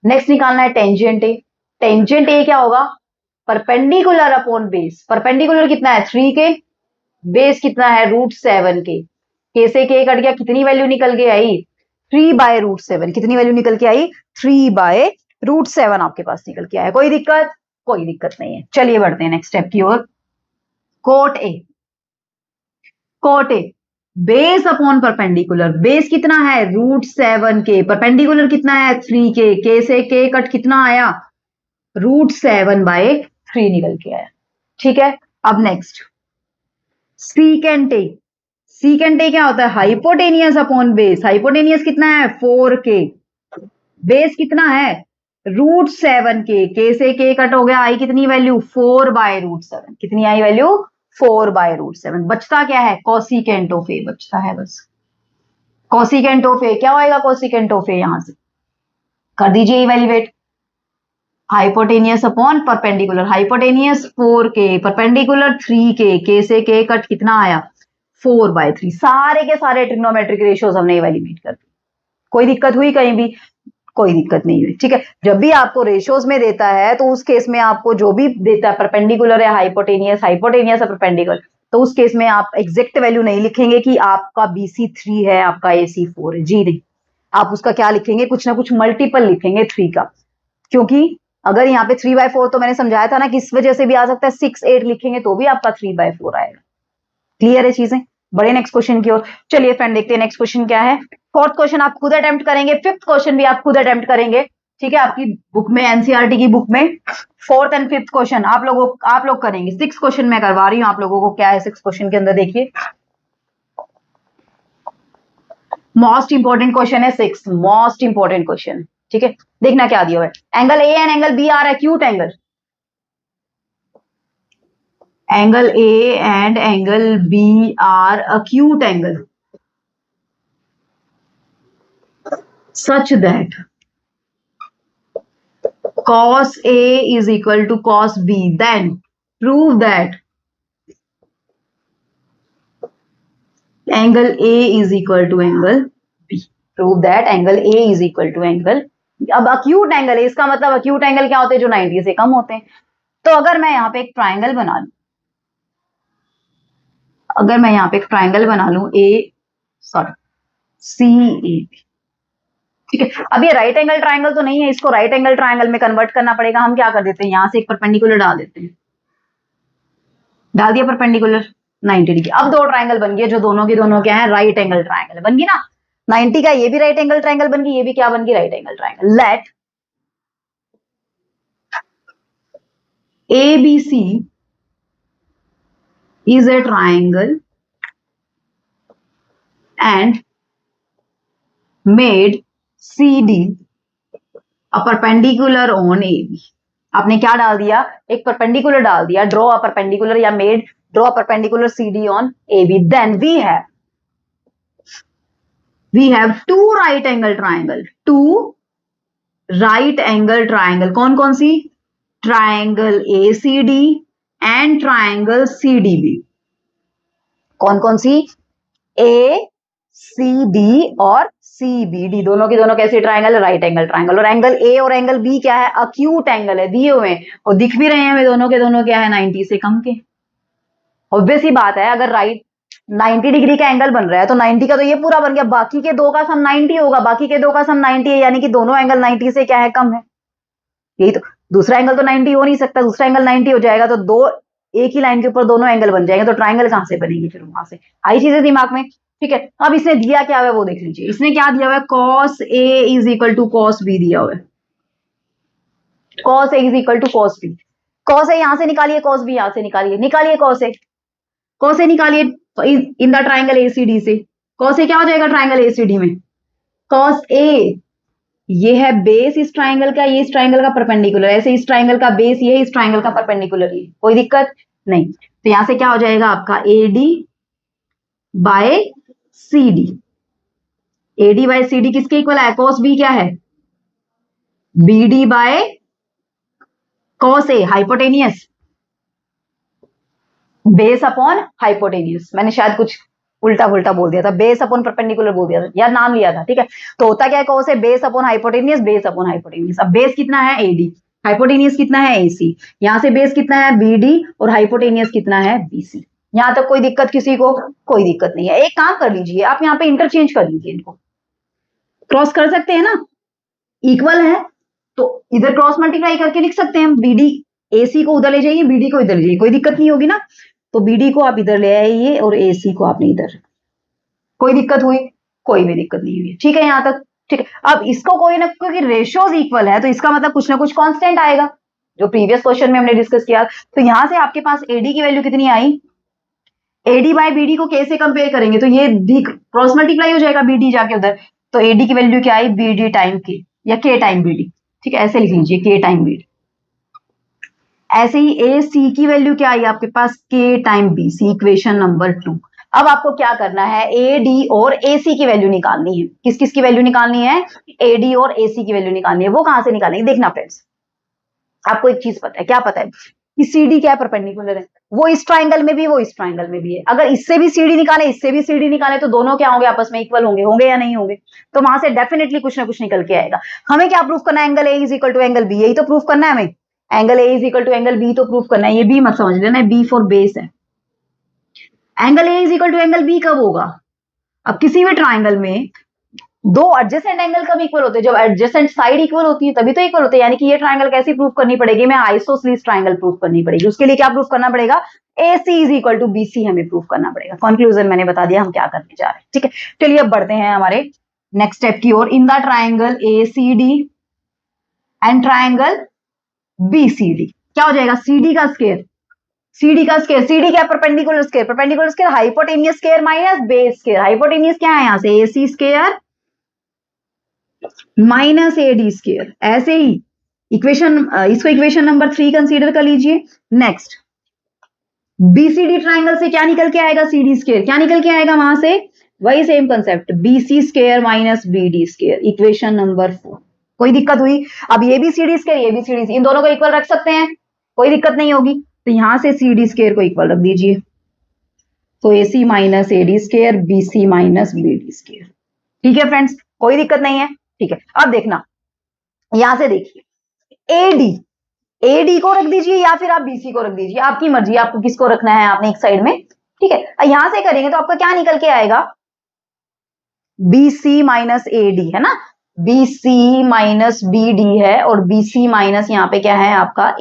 नेक्स्ट निकालना है टेंजेंट ए। टेंजेंट ए क्या होगा, परपेंडिकुलर अपॉन बेस। परपेंडिकुलर कितना है 3 के, बेस कितना है √7 के से के कट गया, कितनी वैल्यू निकल के आई 3/√7, कितनी वैल्यू निकल के आई 3/√7 आपके पास निकल के आया। कोई दिक्कत, कोई दिक्कत नहीं है। चलिए बढ़ते हैं नेक्स्ट स्टेप की ओर। Cot A, cot A base upon perpendicular, base कितना है √7 के, परपेंडिकुलर कितना है 3 के से के कट कितना आया √7/3 निकल के आया, ठीक है। अब नेक्स्ट सीकेंट ए। सीकेंट ए क्या होता है, हाइपोटेनियस अपॉन बेस। हाइपोटेनियस कितना है 4 के, बेस कितना है √7 के से के कट हो गया, आई कितनी वैल्यू 4/√7, कितनी आई वैल्यू 4/√7। बचता क्या है, कोसिकेंट ऑफ ए बचता है बस। कोसिकेंट ऑफ ए क्या होएगा, कोसिकेंट ऑफ ए यहां से कर दीजिए evaluate, hypotenuse upon perpendicular, hypotenuse 4 के, परपेंडिकुलर 3 के से के कट कितना आया 4/3। सारे के सारे ट्रिग्नोमेट्रिक रेशियोज हमने इवेल्युएट कर दिए। कोई दिक्कत हुई कहीं भी, कोई दिक्कत नहीं हुई, ठीक है। जब भी आपको रेशियोज में देता है तो उस केस में आपको जो भी देता है परपेंडिकुलर या हाइपोटेनियस, हाइपोटेनियस या परपेंडिकुलर, तो उस केस में आप एग्जैक्ट वैल्यू नहीं लिखेंगे कि आपका BC 3 है, आपका AC 4 है, जी नहीं। आप उसका क्या लिखेंगे, कुछ ना कुछ मल्टीपल लिखेंगे 3 का, क्योंकि अगर यहाँ पे 3/4 तो मैंने समझाया था ना कि इस वजह से भी आ सकता है, 6 8 लिखेंगे तो भी आपका 3/4 आएगा। क्लियर है चीजें, बड़े नेक्स्ट क्वेश्चन की ओर। चलिए फ्रेंड देखते हैं नेक्स्ट क्वेश्चन क्या है। फोर्थ क्वेश्चन आप खुद अटेम्प्ट करेंगे, फिफ्थ क्वेश्चन भी आप खुद अटेम्प्ट करेंगे, ठीक है। आपकी बुक में, एनसीईआरटी की बुक में फोर्थ एंड फिफ्थ क्वेश्चन आप लोग करेंगे। सिक्स क्वेश्चन मैं करवा रही हूँ आप लोगों को। क्या है सिक्स क्वेश्चन के अंदर, देखिए मोस्ट इंपॉर्टेंट क्वेश्चन है सिक्स, मोस्ट इंपॉर्टेंट क्वेश्चन, ठीक है। देखना क्या दिया हुआ है, angle A and angle B are acute angle, angle A and angle B are acute angle such that cos A is equal to cos B, then prove that angle A is equal to angle B, prove that angle A is equal to angle B। अब acute angle है, इसका मतलब acute angle क्या होते हैं, जो 90 से कम होते हैं। तो अगर मैं यहाँ पे एक ट्राइंगल बना लूं, अगर मैं यहाँ पे एक ट्राइंगल बना लूं CAB, ठीक है। अब ये राइट एंगल ट्राइंगल तो नहीं है, इसको राइट एंगल ट्राइंगल में कन्वर्ट करना पड़ेगा। हम क्या कर देते हैं, यहां से एक परपेंडिकुलर डाल देते हैं, डाल दिया परपेंडिकुलर 90 डिग्री। अब दो ट्राइंगल बन गए जो दोनों की दोनों क्या है, राइट एंगल ट्राइंगल बन गई ना। 90 का ये भी राइट एंगल ट्राइंगल बन गई, ये भी क्या बन गई, right angle triangle. Let ABC is a triangle and made CD a perpendicular on AB। आपने क्या डाल दिया, एक परपेंडिकुलर डाल दिया, ड्रॉ अ परपेंडिकुलर या made draw a perpendicular CD on AB, then we have two right angle triangle, two right angle triangle। कौन कौन सी, triangle ACD and triangle CDB। कौन कौन सी, ACD और CBD, दोनों की दोनों कैसे ट्राइंगल, राइट एंगल ट्राइंगल। और एंगल A और एंगल B क्या है, अक्यूट एंगल है, दिए हुए और दिख भी रहे हैं हमें, दोनों के दोनों क्या है 90 से कम के। ऑब्वियस ही बात है, अगर राइट 90 डिग्री का एंगल बन रहा है तो 90 का तो ये पूरा बन गया, बाकी के दो का सम 90 होगा, बाकी के दो का सम 90 है, यानी कि दोनों एंगल 90 से क्या है, कम है। यही तो, दूसरा एंगल तो 90 हो नहीं सकता, दूसरा एंगल 90 हो जाएगा तो दो एक ही लाइन के ऊपर दोनों एंगल बन जाएंगे, तो ट्राइंगल कहां से बनेगी फिर वहां से, आई चीजें दिमाग में, ठीक है। अब इसने दिया क्या हुआ है वो देख लीजिए, इसने क्या दिया हुआ है, cos A is equal to cos B दिया हुआ है, cos A is equal to cos B। cos A यहां से निकालिए, cos B यहां से निकालिए, निकालिए cos A निकालिए इन द ट्राइंगल ACD से। cos A क्या हो जाएगा ट्राइंगल ACD में, cos A ये है बेस इस ट्राइंगल का, ये इस ट्राइंगल का परपेंडिकुलर, ऐसे इस ट्राइंगल का बेस ये है, इस ट्राइंगल का परपेंडिकुलर ये, कोई दिक्कत नहीं। तो यहां से क्या हो जाएगा आपका AD by CD। AD by CD किसके इक्वल है? cos B क्या है? BD by cos A, hypotenuse, base upon hypotenuse. मैंने शायद कुछ उल्टा पुल्टा बोल दिया था, बेस अपॉन परपेंडिकुलर बोल दिया था यार, नाम लिया था, ठीक है। तो होता क्या है cos A, base upon hypotenuse, base upon hypotenuse. अब बेस कितना है? AD, हाइपोटेनियस कितना है? AC। यहां से बेस कितना है? BD, और हाइपोटेनियस कितना है? BC। यहां तक कोई दिक्कत किसी को? कोई दिक्कत नहीं है। एक काम कर लीजिए आप, यहाँ पे इंटरचेंज कर लीजिए, इनको क्रॉस कर सकते हैं ना, इक्वल है तो इधर क्रॉस मल्टीप्लाई करके लिख सकते हैं। BD AC को उधर ले जाइए, BD को इधर ले जाइए, कोई दिक्कत नहीं होगी ना। तो BD को आप इधर ले आइए और AC को आपने इधर। कोई दिक्कत हुई? कोई भी दिक्कत नहीं हुई, ठीक है यहां तक, ठीक है। अब इसको कोई ना, क्योंकि रेशियोज इक्वल है तो इसका मतलब कुछ ना कुछ कांस्टेंट आएगा, जो प्रीवियस क्वेश्चन में हमने डिस्कस किया। तो यहां से आपके पास AD की वैल्यू कितनी आई? AD बाय BD को K से कंपेयर करेंगे तो ये क्रॉस मल्टीप्लाई हो जाएगा BD जाके उधर। तो AD की वैल्यू क्या आई? BD टाइम K, या K टाइम BD, ठीक है, ऐसे लिख लीजिए K टाइम BD। ऐसे ही AC की वैल्यू क्या आई आपके पास? K time BC, equation number 2। अब आपको क्या करना है? AD और AC की वैल्यू निकालनी है। किस किस की वैल्यू निकालनी है? AD और AC की वैल्यू निकालनी है। वो कहां से निकालेंगे? देखना फ्रेंड्स, आपको एक चीज पता है, क्या पता है? कि CD क्या है? परपेंडिकुलर है। वो इस ट्राइंगल में भी, वो इस ट्राइंगल में भी है। अगर इससे भी CD निकाले, इससे भी CD निकाले, तो दोनों क्या होंगे? आपस में इक्वल होंगे, होंगे या नहीं होंगे? तो वहां से डेफिनेटली कुछ ना कुछ निकल के आएगा। हमें क्या प्रूफ करना है? Angle A is equal to angle B, यही तो प्रूफ करना है हमें। Angle A is equal to angle B तो प्रूफ करना है, ये B मत समझ लेना, B फॉर बेस है। Angle A is equal to angle B कब होगा? अब किसी भी ट्राइंगल में दो एडजेसेंट एंगल कब इक्वल होते हैं? जब एडजेसेंट साइड इक्वल होती है तभी तो इक्वल होते हैं। यानी कि ये ट्राइंगल कैसी प्रूफ करनी पड़ेगी? मैं आइसोसेलेस ट्राइंगल प्रूफ करनी पड़ेगी। उसके लिए क्या प्रूफ करना पड़ेगा? AC is equal to BC हमें प्रूफ करना पड़ेगा। कंक्लूजन मैंने बता दिया हम क्या करने जा रहे हैं, ठीक है। चलिए अब बढ़ते हैं हमारे नेक्स्ट स्टेप की ओर। In the triangle ACD and triangle BCD, क्या हो जाएगा? CD का स्क्वायर, CD का स्क्वायर, CD क्या? Perpendicular square, perpendicular square hypotenuse square minus base square. Hypotenuse क्या है यहां से? AC square minus AD square. ऐसे ही इक्वेशन, इसको इक्वेशन नंबर 3 कंसीडर कर लीजिए। नेक्स्ट, BCD ट्राइंगल से क्या निकल के आएगा? CD square. क्या निकल के आएगा वहां से? वही same concept, BC square minus BD square, equation number 4। कोई दिक्कत हुई? अब ये भी CD स्क्वायर, ये भी CD, इन दोनों को इक्वल रख सकते हैं, कोई दिक्कत नहीं होगी। तो यहां से CD स्क्वायर को इक्वल रख दीजिए, तो AC minus AD square, BC minus BD square, ठीक है फ्रेंड्स, कोई दिक्कत नहीं है, ठीक है। अब देखना, यहां से देखिए AD को रख दीजिए या फिर आप BC को रख दीजिए, आपकी मर्जी, आपको किसको रखना है आपने एक साइड में, ठीक है। यहां से करेंगे तो आपका क्या निकल के आएगा? BC माइनस AD है ना, BC माइनस BD है, और BC माइनस यहाँ पे क्या है आपका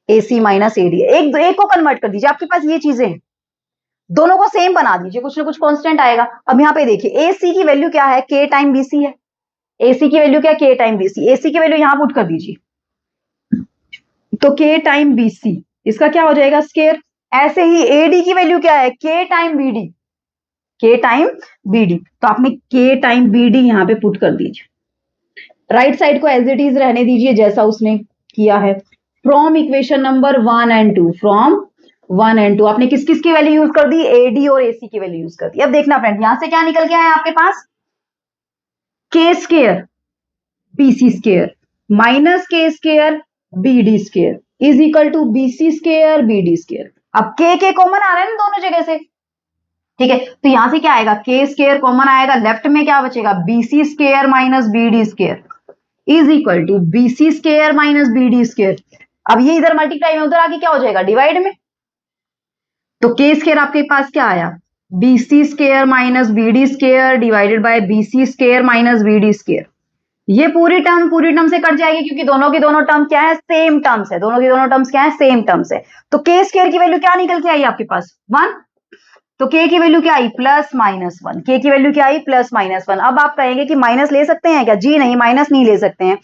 AC माइनस AD है। एक को कन्वर्ट कर दीजिए, आपके पास ये चीजें हैं, दोनों को सेम बना दीजिए, कुछ ना कुछ कांस्टेंट आएगा। अब यहाँ पे देखिए AC की वैल्यू क्या है? K टाइम BC है। AC की वैल्यू क्या है? K time BC। AC की वैल्यू यहां पुट कर दीजिए, तो K टाइम BC, इसका क्या हो जाएगा? स्क्वायर। ऐसे ही AD की वैल्यू क्या है? K time BD, K time BD, तो आपने K टाइम BD यहां पे पुट कर दीजिए। राइट साइड को एज इट इज रहने दीजिए जैसा उसने किया है। From equation number 1 and 2, from 1 and 2 आपने किस किस की वैल्यू यूज कर दी? AD और AC की वैल्यू यूज कर दी। अब देखना फ्रेंड, यहां से क्या निकल के आया आपके पास? K square BC square minus K square BD square is equal to BC square BD square. अब K कॉमन आ रहा है ना दोनों जगह से, ठीक है। तो यहां से क्या आएगा? K स्क्वायर कॉमन आएगा, लेफ्ट में क्या बचेगा? BC square minus BD square is equal to BC square minus BD square. अब ये इधर मल्टीप्लाई में, उधर आके क्या हो जाएगा? डिवाइड में। तो K स्क्वायर आपके पास क्या आया? BC square minus BD square divided by BC square minus BD square. ये पूरी टर्म से कट जाएगी, क्योंकि दोनों की दोनों टर्म क्या है? सेम टर्म्स है, दोनों की दोनों टर्म्स क्या है? सेम टर्म्स है। तो K स्क्वायर की वैल्यू क्या निकल के आई आपके पास? 1। तो K की वैल्यू क्या आई? Plus minus 1। K की वैल्यू क्या आई? Plus minus 1। अब आप कहेंगे कि माइनस ले सकते हैं क्या? जी नहीं, माइनस नहीं ले सकते हैं।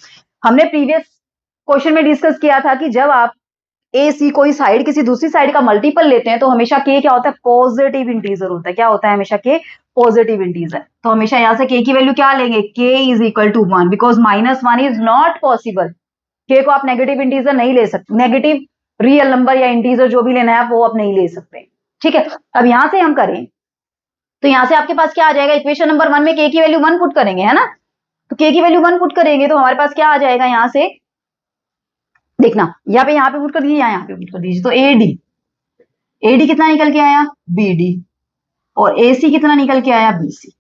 हमने प्रीवियस क्वेश्चन में डिस्कस किया था कि जब आप AC कोई साइड किसी दूसरी साइड का मल्टीपल लेते हैं तो हमेशा K क्या होता है? पॉजिटिव इंटीजर होता है। क्या होता है हमेशा? K पॉजिटिव इंटीजर, तो हमेशा यहाँ से k की वैल्यू क्या लेंगे, k is equal to 1 because -1 is not possible. k को आप नेगेटिव इंटीजर नहीं ले सकते, नेगेटिव रियल नंबर या इंटीजर जो भी लेना है वो आप नहीं ले सकते। ठीक है, अब यहां से हम करें तो यहां से आपके पास क्या आ जाएगा, इक्वेशन नंबर 1 में k की वैल्यू 1 पुट करेंगे, है ना, तो k की वैल्यू 1 पुट करेंगे तो हमारे पास क्या आ जाएगा, यहां से देखना, यहाँ पे पुट कर दीजिए, यहाँ पे पुट कर दीजिए, तो एडी कितना निकल के आया, बीडी, और एसी कितना निकल के आया, बीसी।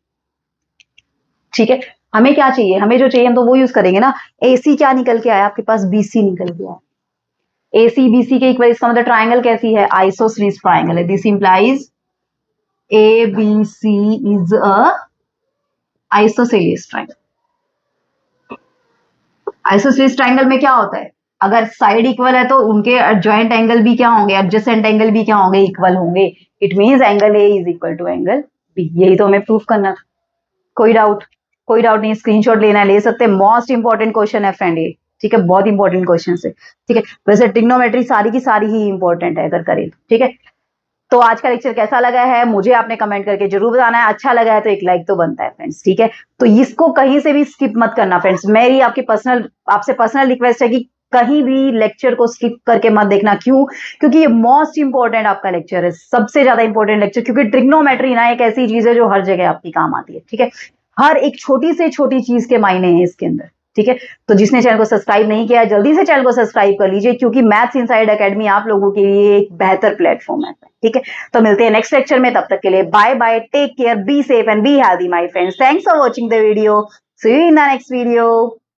ठीक है, हमें क्या चाहिए, हमें जो चाहिए हम तो वो यूज करेंगे ना। एसी क्या निकल के आया आपके पास, बीसी निकल के आया। एसी बीसी के इक्वल, इसका मतलब ट्राइंगल कैसी है, आइसोसेलेस ट्राइंगल है। This implies A B C is a isosceles triangle. Isosceles triangle में क्या होता है, अगर साइड इक्वल है तो उनके एडजॉइंट एंगल भी क्या होंगे, एडजेसेंट एंगल भी क्या होंगे, इक्वल होंगे। It means angle A is equal to angle B. यही तो हमें प्रूफ करना था। कोई डाउट, कोई डाउट नहीं, स्क्रीनशॉट लेना है ले सकते हैं। मोस्ट इंपॉर्टेंट क्वेश्चन है फ्रेंड ये, ठीक है, बहुत इंपॉर्टेंट क्वेश्चन है। ठीक है, वैसे ट्रिग्नोमेट्री सारी की सारी ही इंपॉर्टेंट है अगर करें। ठीक है, तो आज का लेक्चर कैसा लगा है मुझे आपने कमेंट करके जरूर बताना है। अच्छा लगा है तो एक लाइक तो बनता है फ्रेंड्स। ठीक है, तो इसको कहीं से भी स्किप मत करना फ्रेंड्स। मेरी आपसे पर्सनल रिक्वेस्ट है कि कहीं भी लेक्चर को स्किप करके मत देखना। क्यों, क्योंकि ये मोस्ट इंपॉर्टेंट आपका लेक्चर है, सबसे ज्यादा इंपॉर्टेंट लेक्चर, क्योंकि ट्रिग्नोमेट्री ना एक ऐसी चीज है जो हर जगह आपकी काम आती है। ठीक है, हर एक छोटी से छोटी चीज के मायने हैं इसके अंदर। ठीक है, तो जिसने चैनल को सब्सक्राइब नहीं किया जल्दी से चैनल को सब्सक्राइब कर लीजिए, क्योंकि मैथ्स इनसाइड एकेडमी आप लोगों के लिए एक बेहतर प्लेटफॉर्म है। ठीक है, तो मिलते हैं नेक्स्ट लेक्चर में, तब तक के लिए bye bye, take care, be safe and be healthy my friends. Thanks for watching the video, see you in the next video.